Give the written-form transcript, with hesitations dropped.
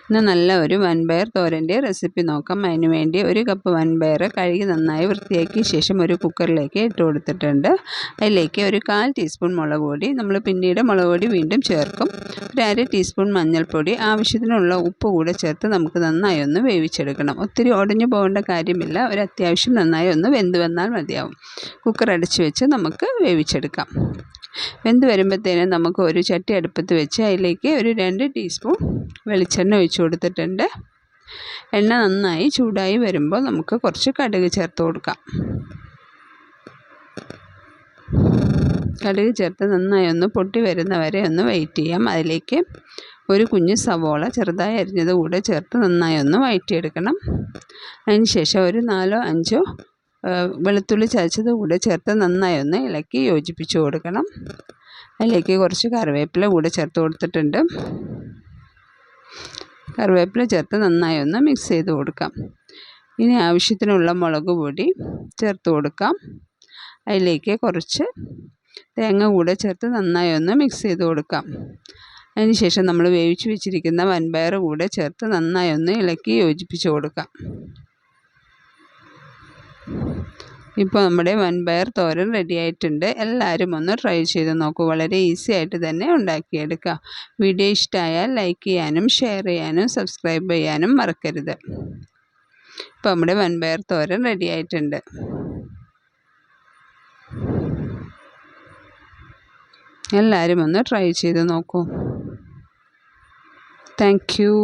ഇന്ന് നല്ല ഒരു വൻപയർ തോരൻ്റെ റെസിപ്പി നോക്കാം. അതിന് വേണ്ടി ഒരു കപ്പ് വൻപയർ കഴുകി നന്നായി വൃത്തിയാക്കിയ ശേഷം ഒരു കുക്കറിലേക്ക് ഇട്ട് കൊടുത്തിട്ടുണ്ട്. അതിലേക്ക് ഒരു 1/4 ടീസ്പൂൺ മുളക് പൊടി, നമ്മൾ പിന്നീട് മുളക് പൊടി വീണ്ടും ചേർക്കും. ഒരു 1/2 ടീസ്പൂൺ മഞ്ഞൾപ്പൊടി, ആവശ്യത്തിനുള്ള ഉപ്പ് കൂടെ ചേർത്ത് നമുക്ക് നന്നായി ഒന്ന് വേവിച്ചെടുക്കണം. ഒത്തിരി ഉടഞ്ഞു പോകേണ്ട കാര്യമില്ല, ഒരു അത്യാവശ്യം നന്നായി ഒന്ന് വെന്ത് വന്നാൽ മതിയാവും. കുക്കർ അടച്ച് വെച്ച് നമുക്ക് വേവിച്ചെടുക്കാം. വെന്ത് വരുമ്പോഴത്തേനും നമുക്ക് ഒരു ചട്ടി അടുപ്പത്ത് വെച്ച് അതിലേക്ക് ഒരു 2 ടീസ്പൂൺ വെളിച്ചെണ്ണ ഒഴിച്ച് കൊടുത്തിട്ടുണ്ട്. എണ്ണ നന്നായി ചൂടായി വരുമ്പോൾ നമുക്ക് കുറച്ച് കടുക് ചേർത്ത് കൊടുക്കാം. കടുക് ചേർത്ത് നന്നായി ഒന്ന് പൊട്ടി വരുന്നവരെ ഒന്ന് വെയിറ്റ് ചെയ്യാം. അതിലേക്ക് ഒരു കുഞ്ഞ് സവോള ചെറുതായി അരിഞ്ഞത് കൂടെ ചേർത്ത് നന്നായി ഒന്ന് വഴറ്റിയെടുക്കണം. അതിന് ശേഷം ഒരു 4-5 വെളുത്തുള്ളി ചതച്ചത് കൂടെ ചേർത്ത് നന്നായി ഒന്ന് ഇളക്കി യോജിപ്പിച്ച് കൊടുക്കണം. അതിലേക്ക് കുറച്ച് കറിവേപ്പില കൂടെ ചേർത്ത് കൊടുത്തിട്ടുണ്ട്. കറിവേപ്പില ചേർത്ത് നന്നായി ഒന്ന് മിക്സ് ചെയ്ത് കൊടുക്കാം. ഇനി ആവശ്യത്തിനുള്ള മുളക് പൊടി ചേർത്ത് കൊടുക്കാം. അതിലേക്ക് കുറച്ച് തേങ്ങ കൂടെ ചേർത്ത് നന്നായി ഒന്ന് മിക്സ് ചെയ്ത് കൊടുക്കാം. അതിന് ശേഷം നമ്മൾ വേവിച്ച് വെച്ചിരിക്കുന്ന വൻപയർ കൂടെ ചേർത്ത് നന്നായി ഒന്ന് ഇളക്കി യോജിപ്പിച്ച് കൊടുക്കാം. ഇപ്പോൾ നമ്മുടെ വൻപയർ തോരൻ റെഡി ആയിട്ടുണ്ട്. എല്ലാവരും ഒന്ന് ട്രൈ ചെയ്ത് നോക്കൂ. വളരെ ഈസി ആയിട്ട് തന്നെ ഉണ്ടാക്കിയെടുക്കുക. വീഡിയോ ഇഷ്ടമായാൽ ലൈക്ക് ചെയ്യാനും ഷെയർ ചെയ്യാനും സബ്സ്ക്രൈബ് ചെയ്യാനും മറക്കരുത്. ഇപ്പോൾ നമ്മുടെ വൻപയർ തോരൻ റെഡി ആയിട്ടുണ്ട്. എല്ലാവരും ഒന്ന് ട്രൈ ചെയ്ത് നോക്കൂ. Thank you.